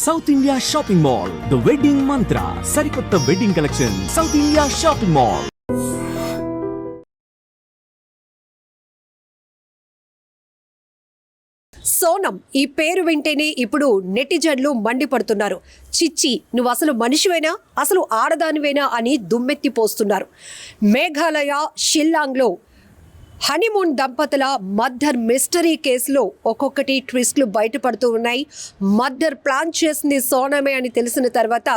South India shopping mall, the wedding మంత్ర, సరికొత్త wedding collection, south India shopping mall. Sonam ఈ పేరు వింటేనే ఇప్పుడు నెటిజన్లు మండిపడుతున్నారు. చిచ్చి, నువ్వు అసలు మనిషివేనా, అసలు ఆడదానివేనా అని దుమ్మెత్తిపోస్తున్నారు. మేఘాలయ షిల్లాంగ్లో హనీమూన్ దంపతుల మర్డర్ మిస్టరీ కేసులో ఒక్కొక్కటి ట్విస్ట్లు బయటపడుతూ ఉన్నాయి. మర్డర్ ప్లాన్ చేసింది సోనమే అని తెలిసిన తర్వాత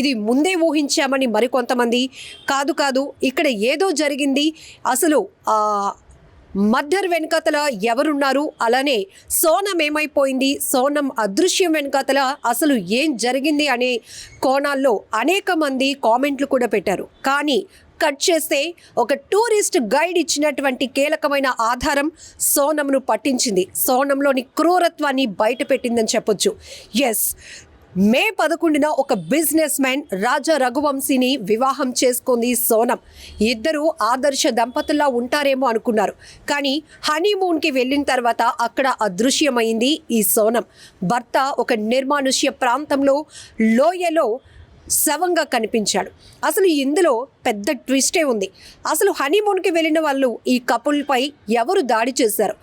ఇది ముందే ఊహించామని మరికొంతమంది, కాదు ఇక్కడ ఏదో జరిగింది, అసలు మర్డర్ వెనుకతల ఎవరున్నారు, అలానే సోనం ఏమైపోయింది, సోనం అదృశ్యం వెనుకతల అసలు ఏం జరిగింది అనే కోణాల్లో అనేక మంది కామెంట్లు కూడా పెట్టారు. కానీ కట్ చేస్తే ఒక టూరిస్ట్ గైడ్ ఇచ్చినటువంటి కీలకమైన ఆధారం సోనంను పట్టించింది, సోనంలోని క్రూరత్వాన్ని బయట పెట్టిందని చెప్పొచ్చు. ఎస్, మే 11న ఒక బిజినెస్ మ్యాన్ రాజా రఘువంశీని వివాహం చేసుకుంది సోనం. ఇద్దరు ఆదర్శ దంపతుల్లా ఉంటారేమో అనుకున్నారు. కానీ హనీమూన్కి వెళ్ళిన తర్వాత అక్కడ అదృశ్యమైంది ఈ సోనం. భర్త ఒక నిర్మానుష్య ప్రాంతంలో లోయలో శవంగా కనిపించాడు. అసలు ఇందులో పెద్ద ట్విస్టే ఉంది. అసలు హనీమూన్కి వెళ్ళిన వాళ్ళు ఈ కపుల్పై ఎవరు దాడి చేశారు,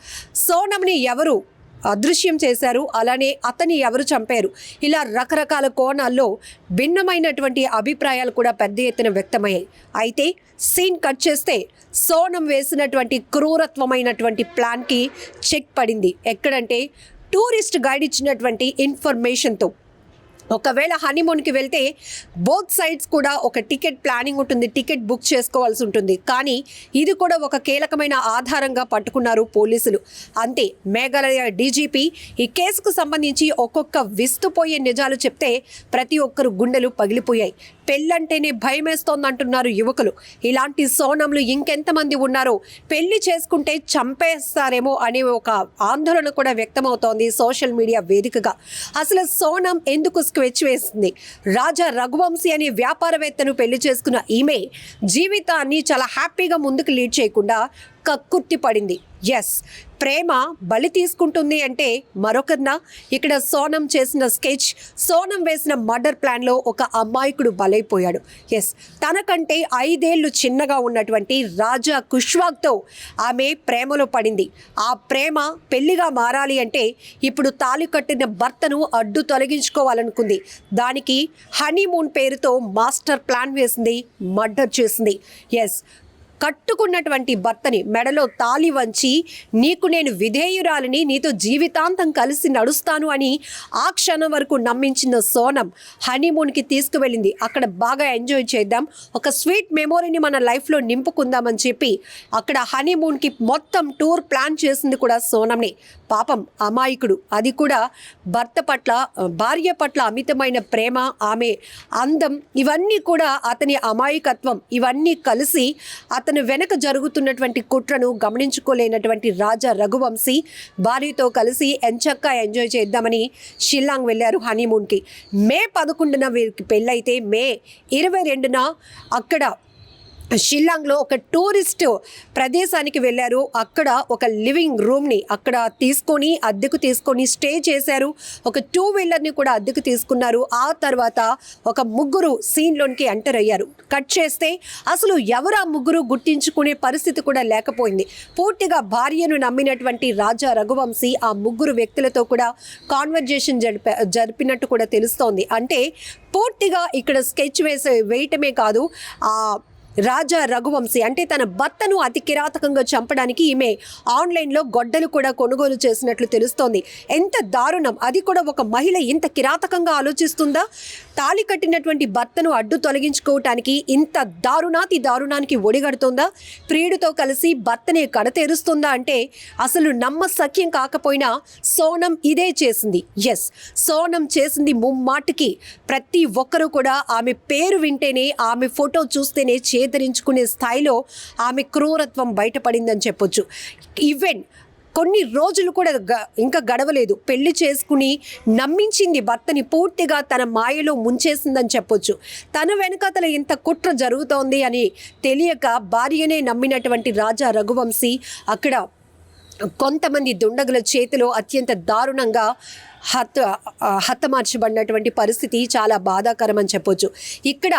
సోనంని ఎవరు అదృశ్యం చేశారు, అలానే అతన్ని ఎవరు చంపారు, ఇలా రకరకాల కోణాల్లో భిన్నమైనటువంటి అభిప్రాయాలు కూడా పెద్ద ఎత్తున వ్యక్తమయ్యాయి. అయితే సీన్ కట్ చేస్తే సోనం వేసినటువంటి క్రూరత్వమైనటువంటి ప్లాన్కి చెక్ పడింది. ఎక్కడంటే టూరిస్ట్ గైడ్ ఇచ్చినటువంటి ఇన్ఫర్మేషన్తో. ఒకవేళ హనీమూన్కి వెళ్తే బోత్ సైడ్స్ కూడా ఒక టికెట్ ప్లానింగ్ ఉంటుంది, టికెట్ బుక్ చేసుకోవాల్సి ఉంటుంది. కానీ ఇది కూడా ఒక కీలకమైన ఆధారంగా పట్టుకున్నారు పోలీసులు. అంతే, మేఘాలయ డీజీపీ ఈ కేసుకు సంబంధించి ఒక్కొక్క విస్తుపోయే నిజాలు చెప్తే ప్రతి ఒక్కరు గుండెలు పగిలిపోయాయి. పెళ్ళంటేనే భయమేస్తోందంటున్నారు యువకులు. ఇలాంటి సోనంలు ఇంకెంతమంది ఉన్నారో, పెళ్లి చేసుకుంటే చంపేస్తారేమో అనే ఒక ఆందోళన కూడా వ్యక్తమవుతోంది సోషల్ మీడియా వేదికగా. అసలు సోనం ఎందుకు స్కెచ్ వేసింది? రాజా రఘువంశీ అనే వ్యాపారవేత్తను పెళ్లి చేసుకున్న ఈమె జీవితాన్ని చాలా హ్యాపీగా ముందుకు లీడ్ చేయకుండా కక్కుర్తి పడింది. ఎస్, ప్రేమ బలి తీసుకుంటుంది అంటే మరొకరినా? ఇక్కడ సోనం చేసిన స్కెచ్, సోనం వేసిన మర్డర్ ప్లాన్లో ఒక అమాయకుడు బలైపోయాడు. ఎస్, తనకంటే 5 ఏళ్ళు చిన్నగా ఉన్నటువంటి రాజా కుష్వాగ్తో ఆమె ప్రేమలో పడింది. ఆ ప్రేమ పెళ్లిగా మారాలి అంటే ఇప్పుడు తాళి కట్టిన భర్తను అడ్డు తొలగించుకోవాలనుకుంది. దానికి హనీమూన్ పేరుతో మాస్టర్ ప్లాన్ వేసింది, మర్డర్ చేసింది. ఎస్, కట్టుకున్నటువంటి భర్తని మెడలో తాళి వంచి, నీకు నేను విధేయురాలిని, నీతో జీవితాంతం కలిసి నడుస్తాను అని ఆ క్షణం వరకు నమ్మించిన సోనం హనీమూన్కి తీసుకువెళ్ళింది. అక్కడ బాగా ఎంజాయ్ చేద్దాం, ఒక స్వీట్ మెమొరీని మన లైఫ్లో నింపుకుందామని చెప్పి అక్కడ హనీమూన్కి మొత్తం టూర్ ప్లాన్ చేసింది కూడా సోనంని. పాపం అమాయకుడు, అది కూడా భార్య పట్ల అమితమైన ప్రేమ, ఆమె అందం, ఇవన్నీ కూడా అతని అమాయకత్వం, ఇవన్నీ కలిసి అతను వెనక జరుగుతున్నటువంటి కుట్రను గమనించుకోలేనటువంటి రాజా రఘువంశీ భార్యతో కలిసి ఎంచక్కా ఎంజాయ్ చేద్దామని షిల్లాంగ్ వెళ్ళారు హనీమూన్కి. మే 11న వీరికి పెళ్ళైతే మే 22న అక్కడ షిల్లాంగ్లో ఒక టూరిస్ట్ ప్రదేశానికి వెళ్ళారు. అక్కడ ఒక లివింగ్ రూమ్ని అక్కడ అద్దెకు తీసుకొని స్టే చేశారు. ఒక 2 వీలర్ని కూడా అద్దెకు తీసుకున్నారు. ఆ తర్వాత ఒక ముగ్గురు సీన్లోనికి ఎంటర్ అయ్యారు. కట్ చేస్తే అసలు ఎవరు ఆ ముగ్గురు గుర్తించుకునే పరిస్థితి కూడా లేకపోయింది. పూర్తిగా భార్యను నమ్మినటువంటి రాజా రఘువంశీ ఆ ముగ్గురు వ్యక్తులతో కూడా కాన్వర్జేషన్ జరిపినట్టు కూడా తెలుస్తోంది. అంటే పూర్తిగా ఇక్కడ స్కెచ్ వేయటమే కాదు, రాజా రఘువంశీ అంటే తన భర్తను అతి కిరాతకంగా చంపడానికి ఈమె ఆన్లైన్లో గొడ్డలు కూడా కొనుగోలు చేసినట్లు తెలుస్తోంది. ఎంత దారుణం! అది కూడా ఒక మహిళ ఇంత కిరాతకంగా ఆలోచిస్తుందా? తాళి కట్టినటువంటి భర్తను అడ్డు తొలగించుకోవటానికి ఇంత దారుణానికి ఒడిగడుతుందా? ప్రియుడితో కలిసి భర్తనే కడతేరుస్తుందా అంటే అసలు నమ్మశక్యం కాకపోయినా సోనం ఇదే చేసింది. ఎస్, సోనం చేసింది ముమ్మాటికి ప్రతి ఒక్కరూ కూడా ఆమె పేరు వింటేనే, ఆమె ఫోటో చూస్తేనే చేదరించుకునే స్థాయిలో ఆమె క్రూరత్వం బయటపడిందని చెప్పొచ్చు. ఈవెన్ కొన్ని రోజులు కూడా ఇంకా గడవలేదు, పెళ్లి చేసుకుని నమ్మించింది భర్తని, పూర్తిగా తన మాయలో ముంచేసిందని చెప్పొచ్చు. తన వెనకాతల ఇంత కుట్ర జరుగుతోంది అని తెలియక భార్యనే నమ్మినటువంటి రాజా రఘువంశీ అక్కడ కొంతమంది దుండగుల చేతిలో అత్యంత దారుణంగా హతమార్చబడినటువంటి పరిస్థితి చాలా బాధాకరం అని చెప్పొచ్చు. ఇక్కడ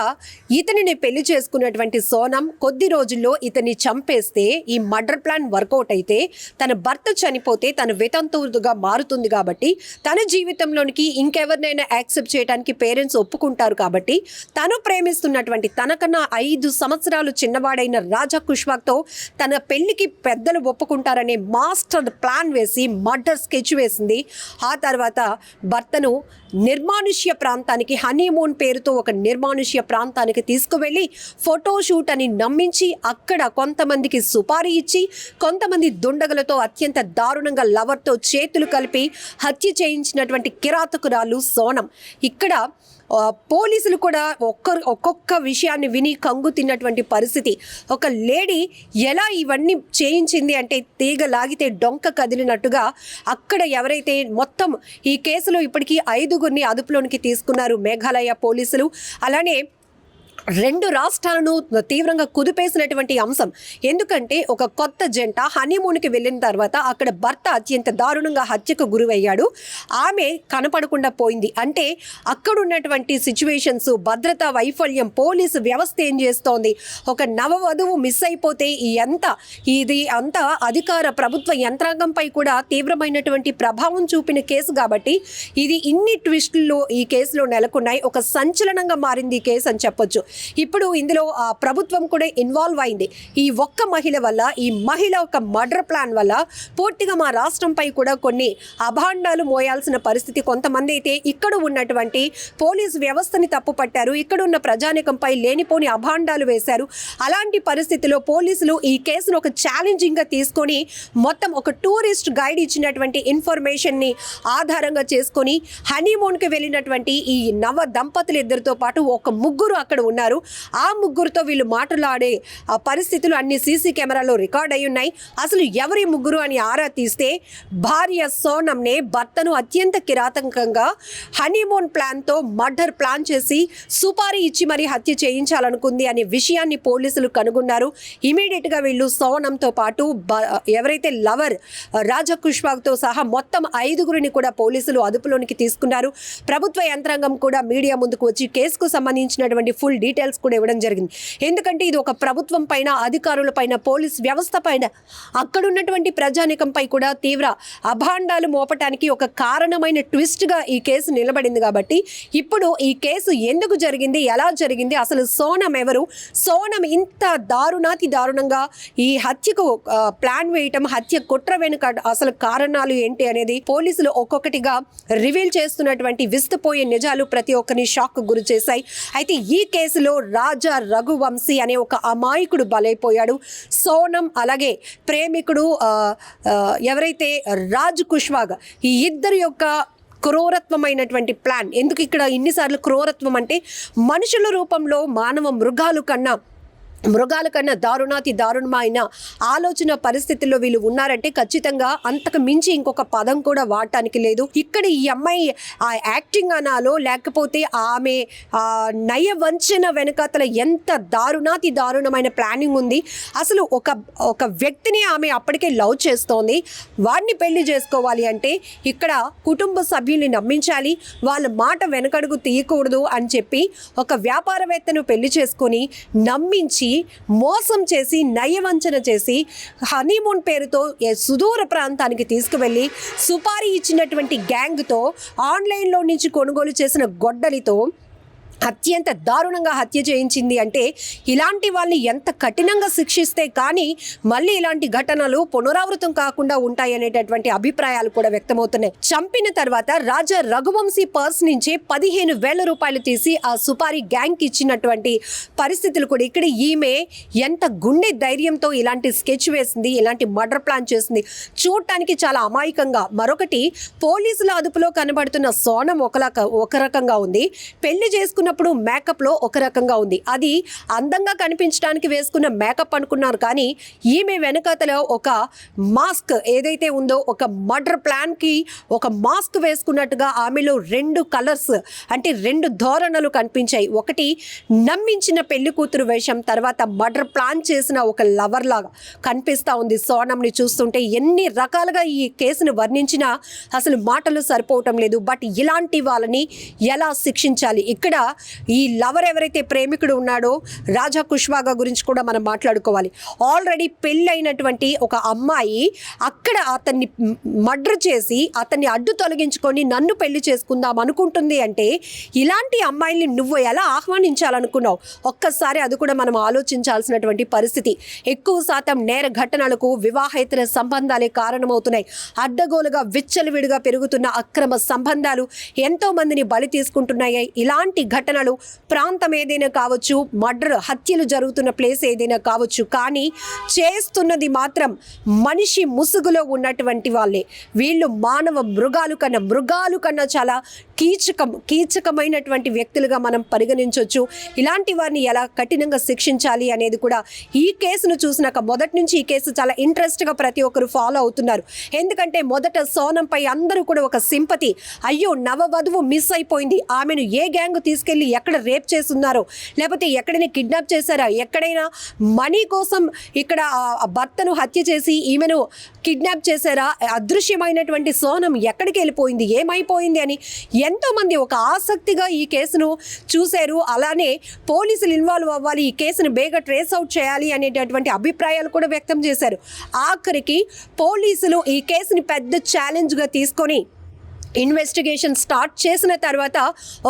ఇతనిని పెళ్లి చేసుకున్నటువంటి సోనం కొద్ది రోజుల్లో ఇతన్ని చంపేస్తే ఈ మర్డర్ ప్లాన్ వర్కౌట్ అయితే తన భర్త చనిపోతే తన వితంతువుగా మారుతుంది కాబట్టి తన జీవితంలోనికి ఇంకెవరినైనా యాక్సెప్ట్ చేయడానికి పేరెంట్స్ ఒప్పుకుంటారు కాబట్టి తను ప్రేమిస్తున్నటువంటి తనకన్నా 5 సంవత్సరాలు చిన్నవాడైన రాజా కుష్వాక్తో తన పెళ్లికి పెద్దలు ఒప్పుకుంటారనే మాస్టర్ ప్లాన్ వేసి మర్డర్ స్కెచ్ వేసింది. ఆ తర్వాత భర్తను నిర్మానుష్య ప్రాంతానికి, హనీమూన్ పేరుతో ఒక నిర్మానుష్య ప్రాంతానికి తీసుకువెళ్ళి ఫోటోషూట్ అని నమ్మించి అక్కడ కొంతమందికి సుపారీ ఇచ్చి కొంతమంది దుండగులతో అత్యంత దారుణంగా లవర్తో చేతులు కలిపి హత్య చేయించినటువంటి కిరాతకురాలు సోనం. ఇక్కడ పోలీసులు కూడా ఒక్కొక్క విషయాన్ని విని కంగు తిన్నటువంటి పరిస్థితి. ఒక లేడీ ఎలా ఇవన్నీ చేయించింది అంటే తీగ లాగితే డొంక కదిలినట్టుగా అక్కడ ఎవరైతే మొత్తం ఈ కేసులో ఇప్పటికీ 5గురిని అదుపులోనికి తీసుకున్నారు మేఘాలయ పోలీసులు. అలానే 2 రాష్ట్రాలను తీవ్రంగా కుదిపేసినటువంటి అంశం. ఎందుకంటే ఒక కొత్త జంట హనీమూన్కి వెళ్ళిన తర్వాత అక్కడ భర్త అత్యంత దారుణంగా హత్యకు గురయ్యాడు, ఆమె కనపడకుండా పోయింది. అంటే అక్కడ ఉన్నటువంటి సిచ్యువేషన్స్, భద్రతా వైఫల్యం, పోలీసు వ్యవస్థ ఏం చేస్తోంది, ఒక నవవధువు మిస్ అయిపోతే ఇది అంతా అధికార ప్రభుత్వ యంత్రాంగంపై కూడా తీవ్రమైనటువంటి ప్రభావం చూపిన కేసు కాబట్టి ఇది ఇన్ని ట్విస్టుల్లో ఈ కేసులో నెలకొన్నాయి. ఒక సంచలనంగా మారింది ఈ కేసు అని చెప్పొచ్చు. ఇప్పుడు ఇందులో ప్రభుత్వం కూడా ఇన్వాల్వ్ అయింది. ఈ ఒక్క మహిళ వల్ల, ఈ మహిళ ఒక మర్డర్ ప్లాన్ వల్ల పూర్తిగా మా రాష్ట్రంపై కూడా కొన్ని అభాండాలు మోయాల్సిన పరిస్థితి. కొంతమంది అయితే ఇక్కడ ఉన్నటువంటి పోలీసు వ్యవస్థని తప్పుపట్టారు, ఇక్కడ ఉన్న ప్రజానికంపై లేనిపోని అభాండాలు వేశారు. అలాంటి పరిస్థితిలో పోలీసులు ఈ కేసును ఒక ఛాలెంజింగ్గా తీసుకొని మొత్తం ఒక టూరిస్ట్ గైడ్ ఇచ్చినటువంటి ఇన్ఫర్మేషన్ని ఆధారంగా చేసుకొని హనీమూన్కి వెళ్ళినటువంటి ఈ నవ దంపతులు ఇద్దరితో పాటు ఒక 3 అక్కడ ఉన్నారు. ఆ 3తో వీళ్ళు మాట్లాడే పరిస్థితులు అన్ని సీసీ కెమెరాలో రికార్డ్ అయి ఉన్నాయి. అసలు ఎవరి 3 అని ఆరా తీస్తే భార్య సోనంనే భర్తను అత్యంత కిరాతకంగా హనీమూన్ ప్లాన్తో మర్డర్ ప్లాన్ చేసి సుపారీ ఇచ్చి మరీ హత్య చేయించాలనుకుంది అనే విషయాన్ని పోలీసులు కనుగొన్నారు. ఇమీడియట్గా వీళ్ళు సోనంతో పాటు ఎవరైతే లవర్ రాజా కుష్వాక్తో సహా మొత్తం 5గురిని కూడా పోలీసులు అదుపులోనికి తీసుకున్నారు. ప్రభుత్వ యంత్రాంగం కూడా మీడియా ముందుకు వచ్చి కేసుకు సంబంధించినటువంటి ఫుల్ డీటెయిల్స్ కూడా ఇవ్వడం జరిగింది. ఎందుకంటే ఇది ఒక ప్రభుత్వం పైన, అధికారుల పైన, పోలీస్ వ్యవస్థ పైన, అక్కడ ఉన్నటువంటి ప్రజానికంపై కూడా తీవ్ర అభాండాలు మోపటానికి ఒక కారణమైన ట్విస్ట్గా ఈ కేసు నిలబడింది. కాబట్టి ఇప్పుడు ఈ కేసు ఎందుకు జరిగింది, ఎలా జరిగింది, అసలు సోనం ఎవరు, సోనం ఇంత దారుణంగా ఈ హత్యకు ప్లాన్ వేయటం, హత్య కుట్ర వెనుక అసలు కారణాలు ఏంటి అనేది పోలీసులు ఒక్కొక్కటిగా రివీల్ చేస్తున్నటువంటి విస్తుపోయే నిజాలు ప్రతి ఒక్కరిని షాక్ గురి చేశాయి. అయితే ఈ కేసులో రాజా రఘువంశీ అనే ఒక అమాయకుడు బలైపోయాడు. సోనం అలాగే ప్రేమికుడు ఎవరైతే రాజ్ కుష్వాగ్, ఈ ఇద్దరి యొక్క క్రూరత్వమైనటువంటి ప్లాన్. ఎందుకు ఇక్కడ ఇన్నిసార్లు క్రూరత్వం అంటే మనుషుల రూపంలో మానవ మృగాల కన్నా దారుణమైన ఆలోచన పరిస్థితుల్లో వీళ్ళు ఉన్నారంటే ఖచ్చితంగా అంతకు మించి ఇంకొక పదం కూడా వాడటానికి లేదు. ఇక్కడ ఈ అమ్మాయి ఆ యాక్టింగ్ అనాలో లేకపోతే ఆమె నయవంచన వెనకాతల ఎంత దారుణమైన ప్లానింగ్ ఉంది. అసలు ఒక వ్యక్తిని ఆమె అప్పటికే లవ్ చేస్తోంది, వాడిని పెళ్లి చేసుకోవాలి అంటే ఇక్కడ కుటుంబ సభ్యుల్ని నమ్మించాలి, వాళ్ళ మాట వెనకడుగు తీయకూడదు అని చెప్పి ఒక వ్యాపారవేత్తను పెళ్లి చేసుకొని నమ్మించి మోసం చేసి నయవంచన చేసి హనీమూన్ పేరుతో సుదూర ప్రాంతానికి తీసుకువెళ్ళి సుపారీ ఇచ్చినటువంటి గ్యాంగ్తో ఆన్లైన్లో నుంచి కొనుగోలు చేసిన గొడ్డలితో అత్యంత దారుణంగా హత్య చేయించింది. అంటే ఇలాంటి వాళ్ళని ఎంత కఠినంగా శిక్షిస్తే కానీ మళ్ళీ ఇలాంటి ఘటనలు పునరావృతం కాకుండా ఉంటాయనేటటువంటి అభిప్రాయాలు కూడా వ్యక్తమవుతున్నాయి. చంపిన తర్వాత రాజా రఘువంశీ పర్స్ నుంచి 15,000 రూపాయలు తీసి ఆ సుపారీ గ్యాంగ్ ఇచ్చినటువంటి పరిస్థితులు కూడా. ఇక్కడ ఈమె ఎంత గుండె ధైర్యంతో ఇలాంటి స్కెచ్ వేసింది, ఇలాంటి మర్డర్ ప్లాన్ చేసింది, చూడటానికి చాలా అమాయకంగా. మరొకటి, పోలీసుల అదుపులో కనబడుతున్న సోనం ఒక రకంగా ఉంది, పెళ్లి చేసుకున్న వేసుకున్నప్పుడు మేకప్లో ఒక రకంగా ఉంది. అది అందంగా కనిపించడానికి వేసుకున్న మేకప్ అనుకున్నారు, కానీ ఈమె వెనకాతల ఒక మాస్క్ ఏదైతే ఉందో, ఒక మర్డర్ ప్లాన్కి ఒక మాస్క్ వేసుకున్నట్టుగా ఆమెలో 2 కలర్స్ అంటే 2 ధోరణులు కనిపించాయి. ఒకటి నమ్మించిన పెళ్లి కూతురు వేషం, తర్వాత మర్డర్ ప్లాన్ చేసిన ఒక లవర్ లాగా కనిపిస్తూ ఉంది. సోనంని చూస్తుంటే ఎన్ని రకాలుగా ఈ కేసును వర్ణించినా అసలు మాటలు సరిపోవటం లేదు. బట్ ఇలాంటి వాళ్ళని ఎలా శిక్షించాలి? ఇక్కడ ఈ లవర్ ఎవరైతే ప్రేమికుడు ఉన్నాడో రాజా కుష్వాగా గురించి కూడా మనం మాట్లాడుకోవాలి. ఆల్రెడీ పెళ్ళైనటువంటి ఒక అమ్మాయి అక్కడ అతన్ని మర్డర్ చేసి అతన్ని అడ్డు తొలగించుకొని నన్ను పెళ్లి చేసుకుందాం అనుకుంటుంది అంటే ఇలాంటి అమ్మాయిల్ని నువ్వు ఎలా ఆహ్వానించాలనుకున్నావు? ఒక్కసారి అది కూడా మనం ఆలోచించాల్సినటువంటి పరిస్థితి. ఎక్కువ శాతం నేర ఘటనలకు వివాహేతర సంబంధాలే కారణమవుతున్నాయి. అడ్డగోలుగా విచ్చలవిడిగా పెరుగుతున్న అక్రమ సంబంధాలు ఎంతో మందిని బలి తీసుకుంటున్నాయి. ఇలాంటి ఘటనలు ప్రాంతం ఏదైనా కావచ్చు, మర్డర్ హత్యలు జరుగుతున్న ప్లేస్ ఏదైనా కావచ్చు, కానీ చేస్తున్నది మాత్రం మనిషి ముసుగులో ఉన్నటువంటి వాళ్ళే. వీళ్ళు మానవ మృగాలు కన్నా చాలా కీచకమైనటువంటి వ్యక్తులుగా మనం పరిగణించవచ్చు. ఇలాంటి వారిని ఎలా కఠినంగా శిక్షించాలి అనేది కూడా ఈ కేసును చూసినాక మొదటి నుంచి ఈ కేసు చాలా ఇంట్రెస్ట్గా ప్రతి ఒక్కరు ఫాలో అవుతున్నారు. ఎందుకంటే మొదట సోనంపై అందరూ కూడా ఒక సింపతి, అయ్యో నవవధువు మిస్ అయిపోయింది, ఆమెను ఏ గ్యాంగ్ తీసుకెళ్ళి ఎక్కడ రేప్ చేస్తున్నారో, లేకపోతే ఎక్కడైనా కిడ్నాప్ చేశారా, ఎక్కడైనా మనీ కోసం ఇక్కడ భర్తను హత్య చేసి ఈమెను కిడ్నాప్ చేశారా, అదృశ్యమైనటువంటి సోనం ఎక్కడికి వెళ్ళిపోయింది, ఏమైపోయింది అని ఎంతోమంది ఒక ఆసక్తిగా ఈ కేసును చూశారు. అలానే పోలీసులు ఇన్వాల్వ్ అవ్వాలి, ఈ కేసును బేగా ట్రేస్ అవుట్ చేయాలి అనేటటువంటి అభిప్రాయాలు కూడా వ్యక్తం చేశారు. ఆఖరికి పోలీసులు ఈ కేసుని పెద్ద ఛాలెంజ్గా తీసుకొని ఇన్వెస్టిగేషన్ స్టార్ట్ చేసిన తర్వాత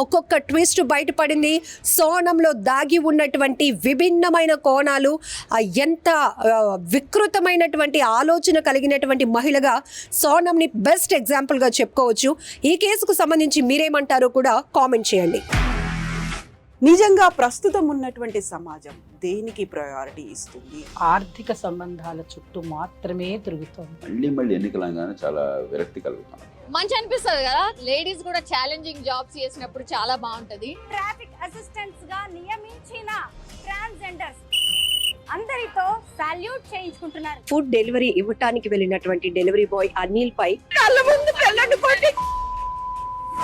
ఒక్కొక్క ట్విస్ట్ బయటపడింది. సోనంలో దాగి ఉన్నటువంటి విభిన్నమైన కోణాలు, ఎంత వికృతమైనటువంటి ఆలోచన కలిగినటువంటి మహిళగా సోనంని బెస్ట్ ఎగ్జాంపుల్గా చెప్పుకోవచ్చు. ఈ కేసుకు సంబంధించి మీరేమంటారో కూడా కామెంట్ చేయండి. నిజంగా ప్రస్తుతం ఉన్నటువంటి సమాజం దేనికి ప్రయారిటీ ఇస్తుంది? ఆర్థిక సంబంధాల చుట్టూ మాత్రమే తిరుగుతోంది. మళ్ళీ ఎన్నికలంగానే చాలా విరక్తి కలుగుతాం. మంచి అనిపిస్తుంది కదా, లేడీస్ కూడా ఛాలెంజింగ్ జాబ్స్ చేసినప్పుడు చాలా బాగుంటది. ట్రాఫిక్ అసిస్టెంట్స్ గా నియమించిన ట్రాన్స్జెండర్స్ అందరితో సాల్యూట్ చేయించుకుంటున్నారు. ఫుడ్ డెలివరీ ఇవ్వటానికి వెళ్ళినటువంటి డెలివరీ బాయ్ అనిల్ పై కళ్ళ ముందు పెళ్ళండి